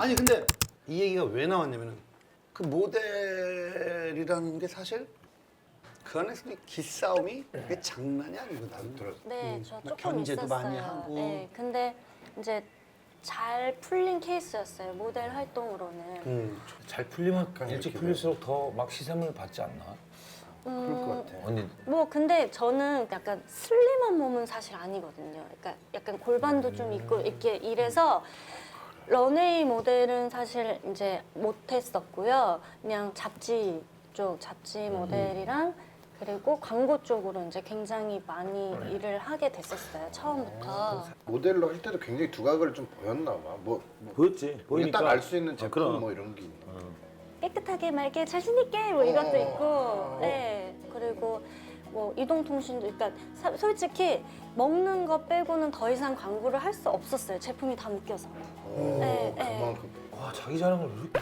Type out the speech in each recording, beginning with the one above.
아니 근데 이 얘기가 왜 나왔냐면은 그 모델이라는 게 사실 그 안에서 기싸움이 그게 장난이 아니거든. 네, 저 막 조금 견제도 있었어요. 많이 하고. 네, 근데 이제 잘 풀린 케이스였어요. 모델 활동으로는. 잘 풀리면 약간 일찍 이렇게 풀릴수록 더 막 시샘을 받지 않나? 그럴 것 같아. 언니 뭐 근데 저는 약간 슬림한 몸은 사실 아니거든요. 그러니까 약간 골반도 좀 있고 이렇게 이래서 런웨이 모델은 사실 이제 못했었고요. 그냥 잡지 쪽 잡지 모델이랑 그리고 광고 쪽으로 이제 굉장히 많이 일을 하게 됐었어요. 처음부터. 모델로 할 때도 굉장히 두각을 좀 보였나 봐. 보였지. 보이니까 딱 알 수 있는 제품 그럼. 뭐 이런 게 있나? 깨끗하게 맑게 자신 있게 뭐 이것도 있고, 네 그리고 뭐 이동통신도 그러니까 솔직히 먹는 거 빼고는 더 이상 광고를 할 수 없었어요. 제품이 다 묶여서. 네, 네. 그만큼. 와 자기 자랑을 이렇게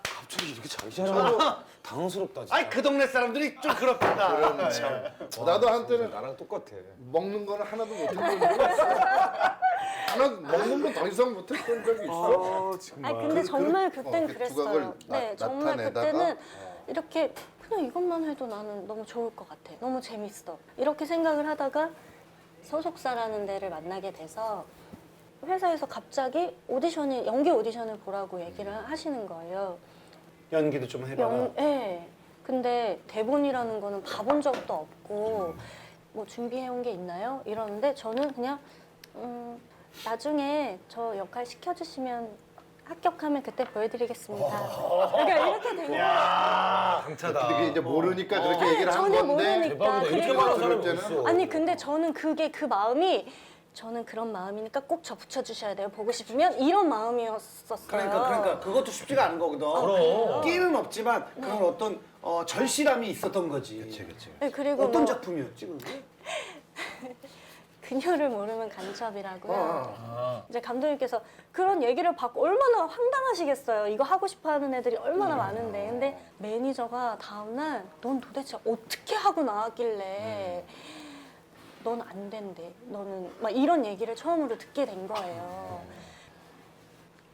갑자기 이렇게 자기 자랑을 당황스럽다 진짜. 아이 그 동네 사람들이 좀 그렇겠다. 나도 한때는 나랑 똑같아. 먹는 거는 하나도 못했던 적이 있어. 하나 먹는 건 더 이상 못했던 적이 있어. 아니 근데 정말 그땐 그 그랬어요. 두각을 네, 정말 나타내다가? 그때는 이렇게 그냥 이것만 해도 나는 너무 좋을 것 같아. 너무 재밌어. 이렇게 생각을 하다가 소속사라는 데를 만나게 돼서 회사에서 갑자기 연기 오디션을 보라고 얘기를 하시는 거예요. 연기도 좀 해봐라. 네. 근데 대본이라는 거는 봐본 적도 없고 뭐 준비해온 게 있나요? 이러는데 저는 그냥 나중에 저 역할 시켜주시면 합격하면 그때 보여드리겠습니다. 그러니까 이렇게 된 거예요. 강차다. 근데 그게 이제 모르니까 그렇게 얘기를 한 전혀 건데 모르니까. 대박이다. 이렇게 그리고 말하는 사람이 들을 어딨어. 아니 근데 저는 그게 그 마음이 저는 그런 마음이니까 꼭 저 붙여주셔야 돼요. 보고 싶으면 이런 마음이었었어요. 그러니까 그것도 쉽지가 않은 거거든. 그럼. 끼는 없지만 그런 어떤 절실함이 있었던 거지. 그치. 네, 그리고 어떤 뭐 작품이었지 그게? 그녀를 모르면 간첩이라고요. 아. 이제 감독님께서 그런 얘기를 받고 얼마나 황당하시겠어요. 이거 하고 싶어하는 애들이 얼마나 많은데. 근데 매니저가 다음날 넌 도대체 어떻게 하고 나왔길래 넌 안 된대. 너는 막 이런 얘기를 처음으로 듣게 된 거예요.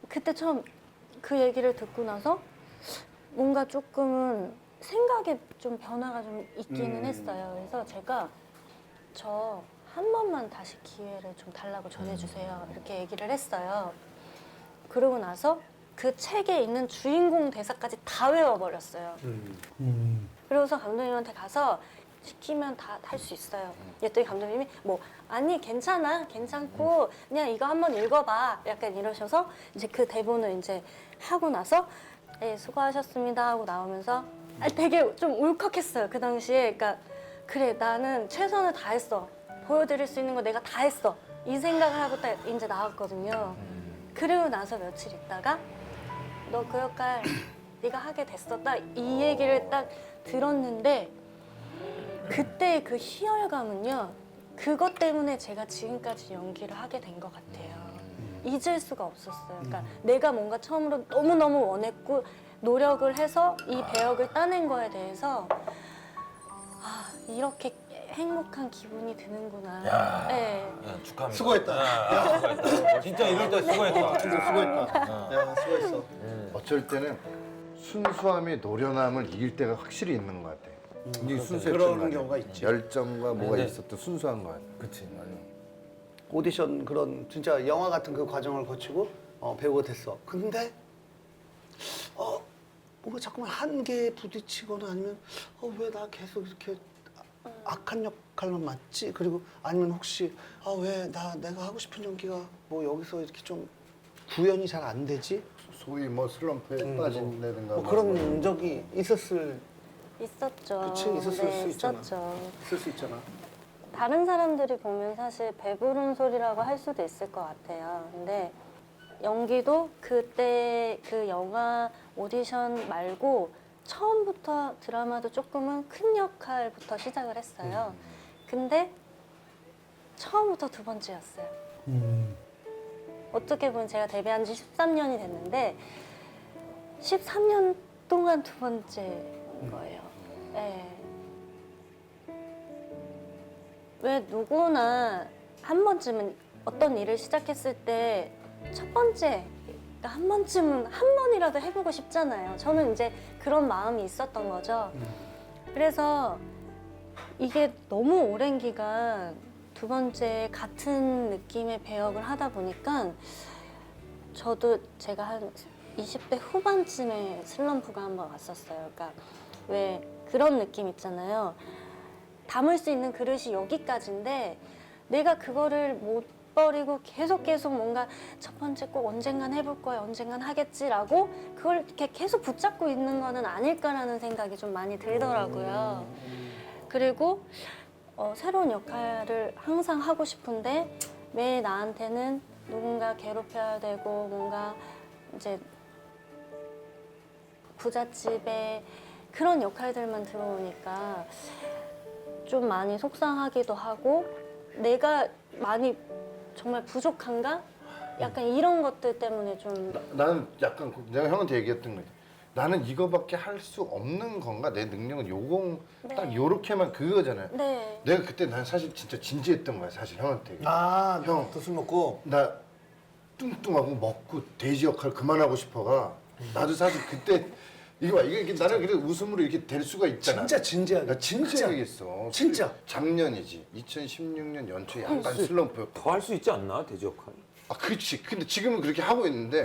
그때 처음 그 얘기를 듣고 나서 뭔가 조금은 생각에 좀 변화가 좀 있기는 했어요. 그래서 제가 저 한 번만 다시 기회를 좀 달라고 전해주세요. 이렇게 얘기를 했어요. 그러고 나서 그 책에 있는 주인공 대사까지 다 외워버렸어요. 그러고서 감독님한테 가서 시키면 다 할 수 있어요. 그랬더니 감독님이 뭐 아니 괜찮고 그냥 이거 한번 읽어봐. 약간 이러셔서 이제 그 대본을 이제 하고 나서 네, 수고하셨습니다 하고 나오면서 되게 좀 울컥했어요. 그 당시에. 그러니까 그래 나는 최선을 다했어. 보여드릴 수 있는 거 내가 다 했어. 이 생각을 하고 딱 이제 나왔거든요. 그리고 나서 며칠 있다가 너 그 역할 네가 하게 됐어. 딱 이 얘기를 딱 들었는데 그때 그 희열감은요. 그것 때문에 제가 지금까지 연기를 하게 된 것 같아요. 잊을 수가 없었어요. 그러니까 내가 뭔가 처음으로 너무너무 원했고 노력을 해서 이 배역을 따낸 거에 대해서 이렇게 행복한 기분이 드는구나. 야. 네. 야, 축하합니다. 수고했다. 야, 진짜 이럴 때 수고했다. 진짜 수고했다. 야 수고했어. 어쩔 때는 순수함이 노련함을 이길 때가 확실히 있는 것 같아. 이 순수했던 그런 거 아니야. 경우가 있지. 열정과 뭐가 네. 있었던 순수한 거 같아. 그치 맞아. 오디션 그런 진짜 영화 같은 그 과정을 거치고 배우가 됐어. 근데 뭔가 자꾸만 한계에 부딪히거나 아니면 왜 나 계속 이렇게 악한 역할만 맡지? 그리고 아니면 혹시 왜 내가 하고 싶은 연기가 뭐 여기서 이렇게 좀 구현이 잘 안 되지? 소위 뭐 슬럼프에 빠진다든가 뭐 그런 적이 있었을 있었죠. 그치, 있었을 수 있잖아. 있었죠. 있을 수 있잖아. 다른 사람들이 보면 사실 배부른 소리라고 할 수도 있을 것 같아요. 근데 연기도 그때 그 영화 오디션 말고 처음부터 드라마도 조금은 큰 역할부터 시작을 했어요. 근데 처음부터 두 번째였어요. 어떻게 보면 제가 데뷔한 지 13년이 됐는데 13년 동안 두 번째인 거예요. 네. 왜 누구나 한 번쯤은 어떤 일을 시작했을 때 첫 번째 그러니까 한 번쯤은 한 번이라도 해보고 싶잖아요. 저는 이제 그런 마음이 있었던 거죠. 그래서 이게 너무 오랜 기간 두 번째 같은 느낌의 배역을 하다 보니까 저도 제가 한 20대 후반쯤에 슬럼프가 한번 왔었어요. 그러니까 왜 그런 느낌 있잖아요. 담을 수 있는 그릇이 여기까지인데 내가 그거를 못 버리고 계속 뭔가 첫 번째 꼭 언젠간 해볼 거야, 언젠간 하겠지라고 그걸 이렇게 계속 붙잡고 있는 거는 아닐까라는 생각이 좀 많이 들더라고요. 그리고 새로운 역할을 항상 하고 싶은데 매 나한테는 누군가 괴롭혀야 되고 뭔가 이제 부잣집에 그런 역할들만 들어오니까 좀 많이 속상하기도 하고 내가 많이 정말 부족한가? 약간 이런 것들 때문에 좀 나는 약간 내가 형한테 얘기했던 거지. 나는 이거밖에 할 수 없는 건가? 내 능력은 요거 딱 네. 요렇게만 그거잖아요. 네. 내가 그때 난 사실 진짜 진지했던 거야 사실 형한테. 아, 형. 또 술 먹고. 나 뚱뚱하고 먹고 돼지 역할 그만하고 싶어가. 나도 사실 그때 이거 봐 이게 나는 그래 웃음으로 이렇게 될 수가 있잖아. 진짜 진지하게. 나 진짜 얘기했어. 진짜. 작년이지. 2016년 연초에 약간 슬럼프. 더 할 수 있지 않나 돼지 역할? 아 그렇지. 근데 지금은 그렇게 하고 있는데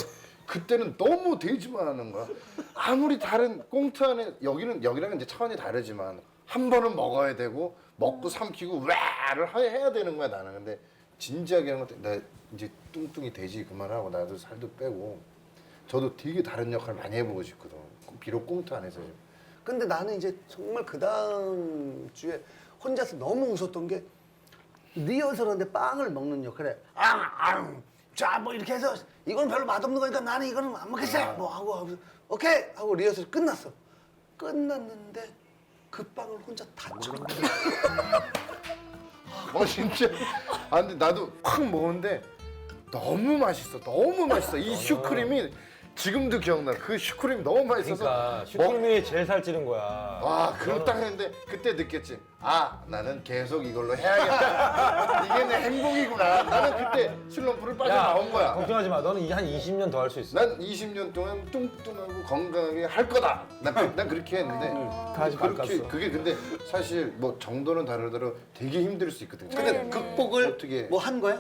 그때는 너무 돼지만 하는 거야. 아무리 다른 꽁트 안에 여기랑은 이제 차원이 다르지만 한 번은 먹어야 되고 먹고 삼키고 와를 해야 되는 거야 나는. 근데 진지하게 하는 것도 나 이제 뚱뚱이 돼지 그만하고 나도 살도 빼고 저도 되게 다른 역할 많이 해보고 싶거든. 비록 꽁트 안에서. 근데 나는 이제 정말 그 다음 주에 혼자서 너무 웃었던 게 리허설하는데 빵을 먹는 역할에 자 뭐 이렇게 해서 이건 별로 맛없는 거니까 나는 이거는 안 먹겠어요 뭐 하고 오케이 하고 리허설이 끝났어. 끝났는데 그 빵을 혼자 다 쳐먹어. 진짜. 아 근데 나도 확 먹었는데 너무 맛있어. 너무 맛있어. 이 슈크림이 지금도 기억나. 그 슈크림이 너무 맛있어서. 그러니까 슈크림이 제일 살찌는 거야. 와, 그럼 딱 했는데 그때 느꼈지. 아, 나는 계속 이걸로 해야겠다. 이게 내 행복이구나. 나는 그때 슬럼프를 빠져나온 거야. 걱정하지 마. 너는 한 20년 더 할 수 있어. 난 20년 동안 뚱뚱하고 건강하게 할 거다. 난 그렇게 했는데 다시 그렇게 바꿨어. 그게 근데 사실 뭐 정도는 다르더라도 되게 힘들 수 있거든. 근데 네. 극복을 어떻게 뭐 한 거야?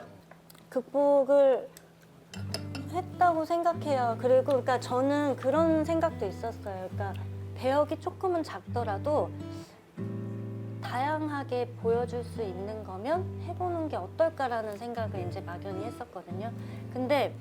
극복을 했다고 생각해요. 그리고 그러니까 저는 그런 생각도 있었어요. 그러니까 배역이 조금은 작더라도 다양하게 보여줄 수 있는 거면 해보는 게 어떨까라는 생각을 이제 막연히 했었거든요. 근데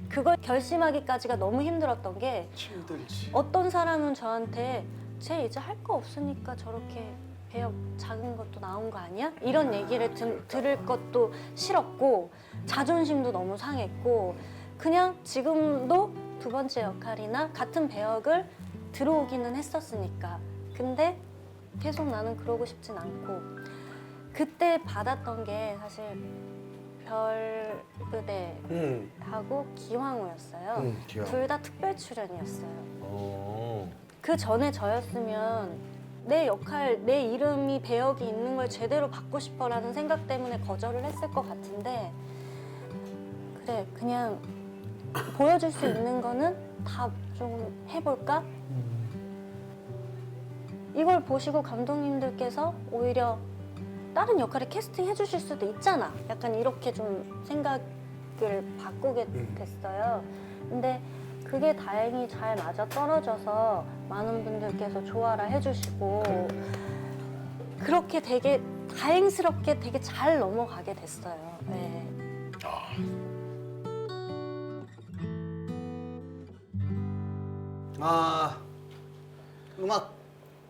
그걸 결심하기까지가 너무 힘들었던 게 힘들지. 어떤 사람은 저한테 쟤 이제 할 거 없으니까 저렇게 배역 작은 것도 나온 거 아니야? 이런 얘기를 들을 것도 싫었고 자존심도 너무 상했고 그냥 지금도 두 번째 역할이나 같은 배역을 들어오기는 했었으니까 근데 계속 나는 그러고 싶진 않고 그때 받았던 게 사실 별그대하고 기황후였어요. 기왕. 둘 다 특별 출연이었어요. 어. 그 전에 저였으면 내 역할, 내 이름이 배역이 있는 걸 제대로 받고 싶어라는 생각 때문에 거절을 했을 것 같은데 그래 그냥 보여줄 수 있는 거는 다 좀 해볼까? 이걸 보시고 감독님들께서 오히려 다른 역할에 캐스팅 해주실 수도 있잖아. 약간 이렇게 좀 생각을 바꾸게 됐어요. 근데 그게 다행히 잘 맞아 떨어져서 많은 분들께서 좋아라 해주시고 그렇게 되게 다행스럽게 되게 잘 넘어가게 됐어요. 네. 아 음악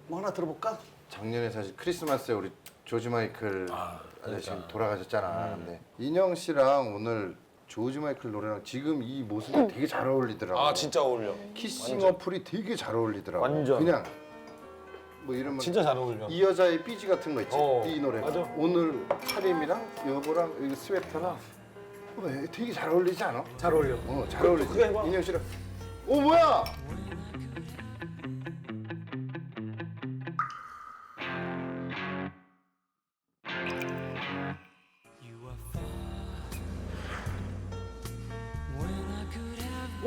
뭐 하나 들어볼까? 작년에 사실 크리스마스에 우리 조지 마이클 아저씨 돌아가셨잖아. 근데 인형 씨랑 오늘 조지 마이클 노래랑 지금 이 모습이 되게 잘 어울리더라고. 아 진짜 어울려. 키싱 어플이 되게 잘 어울리더라고. 완전. 그냥 뭐 이러면 진짜 잘 어울려. 이 여자의 삐지 같은 거 있지. 이 노래. 맞아. 오늘 차림이랑 요거랑 이 스웨터랑 되게 잘 어울리지 않아? 잘 어울려. 잘 어울리지. 그거 해봐. 인형 씨랑. 오 뭐야?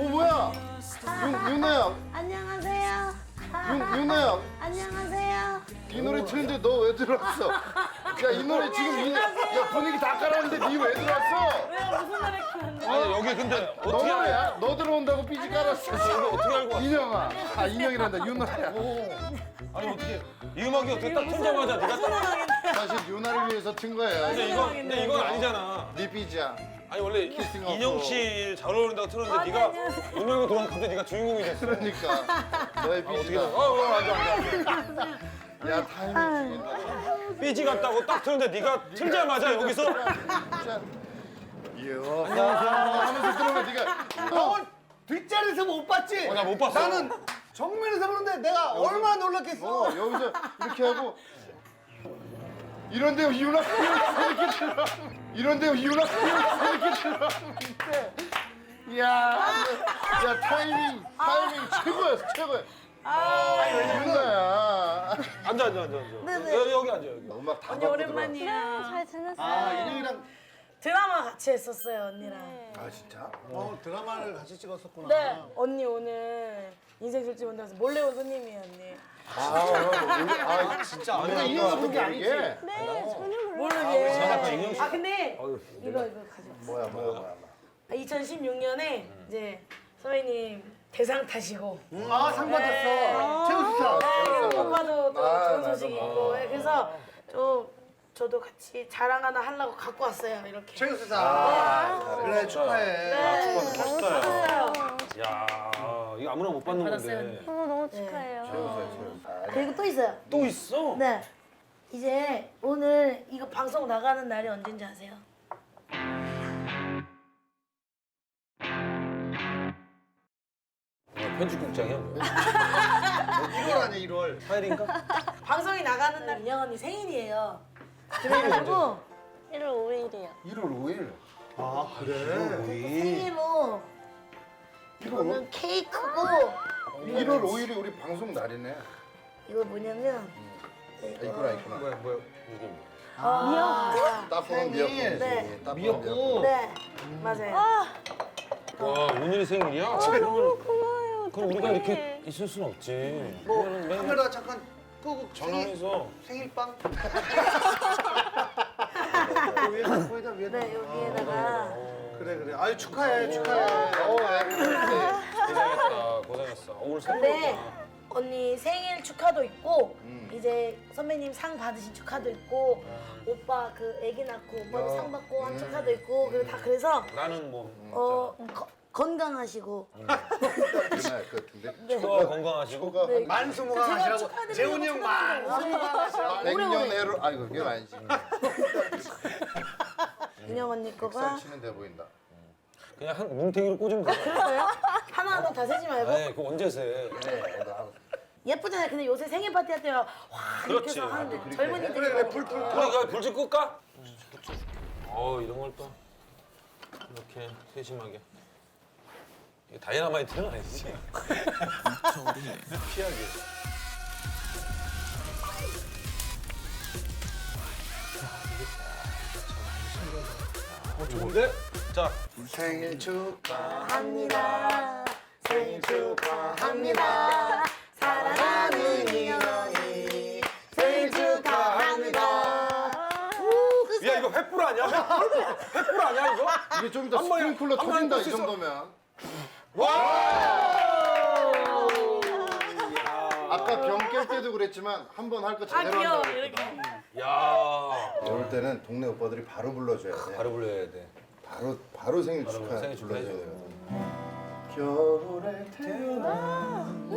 뭐야? 윤아야, 안녕하세요. 윤아야. 안녕하세요. 이 노래 트는데 너 왜 들어왔어? 야, 이 노래 지금 야, 분위기 다 깔았는데 니 왜 들어왔어? 왜요? 무슨 노래 켰는데? 아니 여기 근데 너 어떻게 노래야? 너 들어온다고 삐지 깔았어. 이거 어떻게 알고 왔어? 인형아. 아, 인형이란다. 윤아야. 아니 어떻게 이 음악이 어떻게 딱 틀자마자 네가 딱 사실 윤아를 위해서 튼 거예요. 근데 이건 아니잖아. 네 삐지야. 아니 원래 키싱 인형 어프. 씨 잘 어울린다고 틀었는데 네가 음악이 돌아서 갑자기 네가 주인공이 됐어. 그러니까 너의 어떻게 삐지가. 앉아. 야, 타이밍 죽인다. 삐지 같다고 딱 틀었는데 네가 틀자마자 여기서 이야. 하면서 들어오면 네가 넌 뒷자리에서 못 봤지? 나 못 봤어. 나는 정면에서 보는데 내가 얼마나 놀랐겠어. 여기서 이렇게 하고 이런데 이유나 이렇게 들어. 이런데 이유나 이렇게 들어왔는데 야 타이밍 최고였어. 윤아야. 앉아. 여기 앉아 여기. 음악 다 언니 바꿔 오랜만이야. 잘 지냈어요? 아, 인형이랑 드라마 같이 했었어요 언니랑. 들어와. 아 진짜? 드라마를 같이 찍었었구나. 네. 언니 오늘 인생 술집 온다서 몰래 온 손님이에요 언니. 진짜 아니 아니, 인형 인형 부른 게 아니지? 네, 전혀 몰라요. 모르게. 아 근데 이거 가지고. 뭐야. 2016년에 이제 선배님 대상 타시고. 아, 상 받았어. 최우수상. 네, 오빠도 또 아, 좋은 맞아. 소식 있고. 네, 그래서 저도 같이 자랑 하나 하려고 갖고 왔어요 이렇게. 최우수상. 그래, 축하해. 네. 멋있다. 야 이거 아무나 못 받는 건데. 너무 축하해요. 그리고 또 있어요. 또 있어? 네. 이제 오늘 이거 방송 나가는 날이 언제인지 아세요? 편집국장이야 뭐야? 1월 아니야, 1월. 4일인가? 방송이 나가는 날 인형 언니 생일이에요. 그래가지고 1월 5일이요. 1월 5일. 아, 그래? 생일로 이거는 케이크고 1월 5일이 우리 방송 날이네. 이거 뭐냐면 있구나. 뭐야? 딱 보면 미역국. 네. 딱 보면 미역국. 네 맞아요. 와 오늘이 생일이야? 너무 고마워요. 그럼 우리가 이렇게 있을 순 없지. 뭐, 그러면 맨날 카메라 잠깐 끄고 전화해서 생일빵. 위에다. 네 여기에다가 그래. 아유, 축하해. 고생했어. 오늘 근데 생일이구나. 언니 생일 축하도 있고 이제 선배님 상 받으신 축하도 있고 오빠 그 아기 낳고 오빠도 상 받고 한 축하도 있고 그리고 다 그래서 나는 뭐 건강하시고 그날 그 같은데. 초가 건강하시고 네. 만수무강하시라고. 축하드리려고 재훈이 형 만수무강하시라고. 100년 애로 아이고 그게 아니지. 인형 언니 거가 치는 돼 보인다. 그냥 한 뭉탱이로 꽂으면 돼. 하나 더 다 세지 말고 네, 그거 언제 세? 예쁘잖아요. 근데 요새 생일 파티 할 때가 와 이렇게 그렇지. 해서 하는데 젊은이들이 그래, 불. 우리가 불집 끌까? 이런 걸 또 이렇게 세심하게. 이게 다이너마이트는 아니지. 피하게. 좋은데? 자, 생일 축하. 합니다. 생일 축하합니다. 사랑하는 인형이 생일 축하합니다. 야 이거 횃불 아니야? 횃불 아니야 이거? 이게 좀 이따 한 번에, 스프링클러 한 번에 터진다 이 뜰수 있어. 정도면. 야, 아까 병 깰 때도 그랬지만 한 번 할 거 아 제대로 귀여워 한다. 이렇게. 야, 이럴 때는 동네 오빠들이 바로 불러줘야 돼. 바로 불러야 돼. 바로 생일 바로 축하 생일 축하해줘야 불러줘야 돼. 겨울에 태어난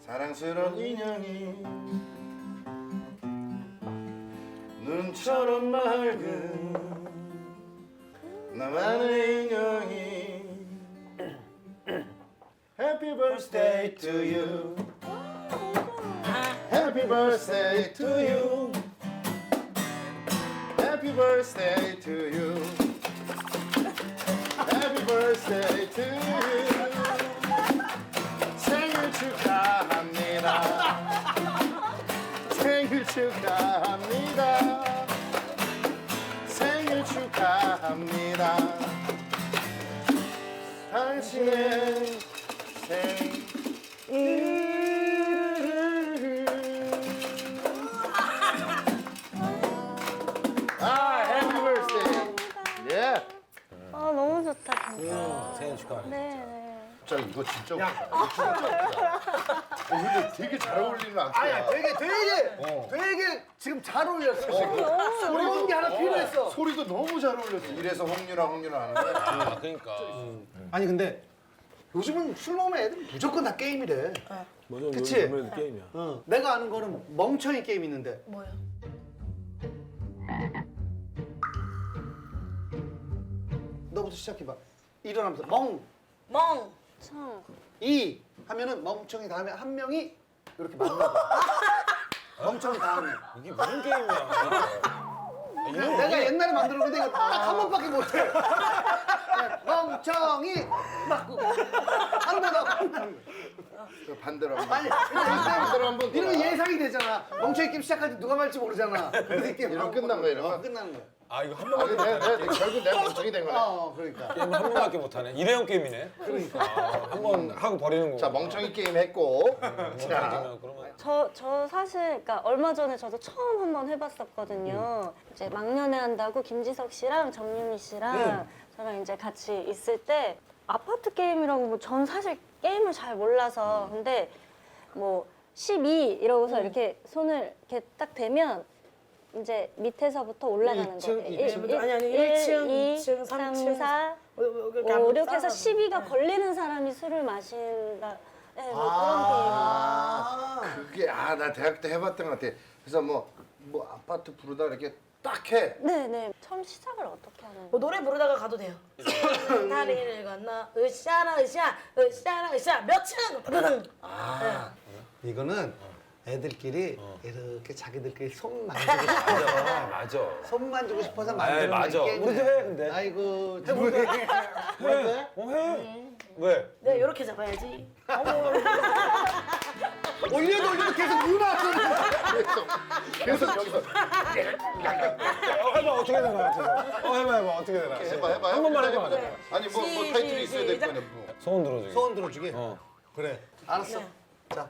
사랑스러운 인형이 눈처럼 맑은 나만의 인형이 Happy birthday to you Happy birthday to you Happy birthday to you Happy birthday to you 생일 축하합니다 생일 축하합니다 생일 축하합니다 당신의 Happy birthday. 예. 아 너무 좋다 진짜. 생일 축하해. 네. 자 이거 진짜 웃기다. 이거 진짜 웃기다. 근데 되게 잘 어울리는 악기야. 아야 되게 지금 잘 어울렸어 지금. 그런 게 하나 필요했어. 소리도 너무 잘 어울렸어. 이래서 홍윤아 하는데. 아, 그러니까. 아니 근데 요즘은 술 먹으면 애들 무조건 다 게임이래. 맞아, 그치? 요즘 게임이야. 내가 아는 거는 멍청이 게임 있는데 뭐요? 너부터 시작해봐. 일어나면서 멍. 참. 멍이 하면은 멍청이 다음에 한 명이 이렇게 맞는 거야. 멍청이 다음에. 이게 무슨 게임이야? 내가 옛날에 만들었는데 이거 딱 한 번밖에 못해. 멍청이 맞고 한번 하고. 반대로 한번. 아니 반대로 한번. 이러면 예상이 되잖아. 멍청이 게임 시작할 때 누가 말지 모르잖아. 그래서 게임 이러면 끝난 거야, 이러면? 끝나는 거야. 아, 이거 한 아, 번밖에 근데 결국 내가 멍청이 된 거네. 그러니까. 게임 한 번밖에 못하네. 일회용 게임이네. 그러니까. 한 번 하고 버리는 거. 자 멍청이 게임 했고. 자. 그러면 저 사실 그러니까 얼마 전에 저도 처음 한번 해봤었거든요. 이제 막년회 한다고 김지석 씨랑 정유미 씨랑 저랑 이제 같이 있을 때 아파트 게임이라고 뭐 전 사실 게임을 잘 몰라서 근데 뭐 12 이러고서 이렇게 손을 이렇게 딱 대면 이제 밑에서부터 올라가는 거예요. 아니 1층, 2층, 3, 3층. 4, 5, 6 해서 12가 걸리는 사람이 술을 마신다. 네, 뭐 그런 게임. 그게 나 대학 때 해봤던 것 같아. 그래서 뭐 아파트 부르다 이렇게 딱 해. 네네. 처음 시작을 어떻게 하는 뭐 노래 부르다가 가도 돼요. 다리를 건너 으쌰라 몇 층. 따다당. 이거는 애들끼리 이렇게 자기들끼리 손 만지고 싶어서 맞아. 손 만지고 싶어서 아이, 만드는 맞아. 게임이야. 우리도 해, 근데. 아이고 왜? 해. 왜? 네 이렇게 잡아야지. 올려도 계속 누나 소리. 계속 여기서 해봐, 어떻게 되나? 해봐, 어떻게 되나? 해봐. 한 번만 해봐. 아니 뭐 타이틀이 있어야 될 거 아니야. 뭐. 소원 들어주기. 소원 들어주게. 그래. 알았어. 네. 자,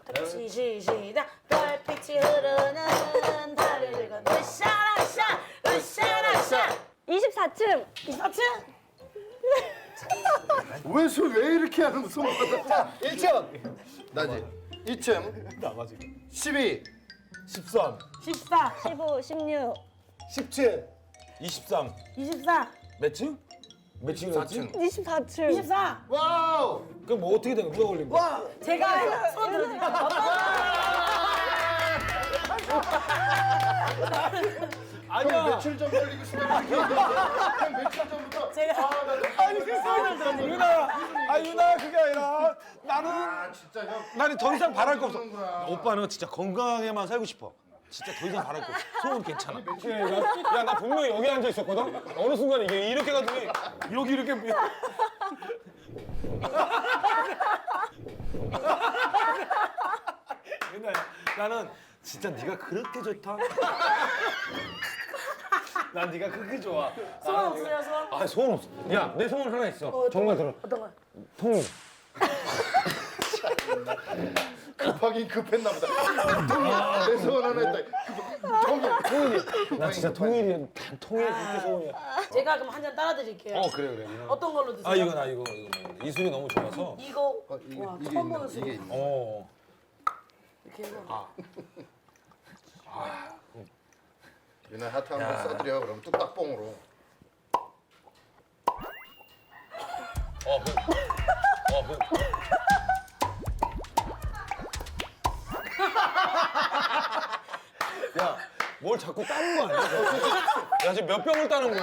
시작. 별빛이 흐르는 다리를 건너 으쌰라 24층! 24층. 왜 이렇게 하는 손마다. 1층. 나지. 2층. 나가 지금. 12. 13, 14, 15, 16, 17. 23. 24, 몇 층? 몇 층이었지? 4층. 24층. 24. 와우. 그럼 뭐 어떻게 된 거야? 누가 걸린 거야? 제가 손 들어드릴게요. 아니야. 며칠 전 걸리고 싶으면 그냥 며칠 전부터. 제가 손을 들어드릴게요. 유나, 유나 그게 아니라 나는 진짜 형. 나는 더 이상 바랄 거 없어. 그러는구나. 오빠는 진짜 건강하게만 살고 싶어. 진짜 더 이상 바랄 거 없어. 소원 괜찮아. 야, 나 분명히 여기 앉아 있었거든. 어느 순간 이게 이렇게 가더니 여기 이렇게. 유나야, 나는 진짜 네가 그렇게 좋다. 난 네가 그렇게 좋아. 소원 없으세요, 소원? 아, 소원 없어. 야, 내 소원 하나 있어. 정말 들어. 어떤 거요? 통일. 급하긴 급했나 보다. 내 소원 하나 했다. 통일이. 나 진짜 통일이 통일 그렇게 소원이야. 제가 그럼 한 잔 따라 드릴게요. 그래. 어떤 걸로 드세요? 아, 이거 나 이거. 이술이 너무 좋아서. 이거 이게 와, 이게 처음 있나? 보는 술. 이게 있나? 어. 이렇게 해서. 유나 하트 한번 써드려. 그럼 뚝딱뽕으로. 야, 뭘 자꾸 따는 거 아니야? 야, 지금 몇 병을 따는 거야?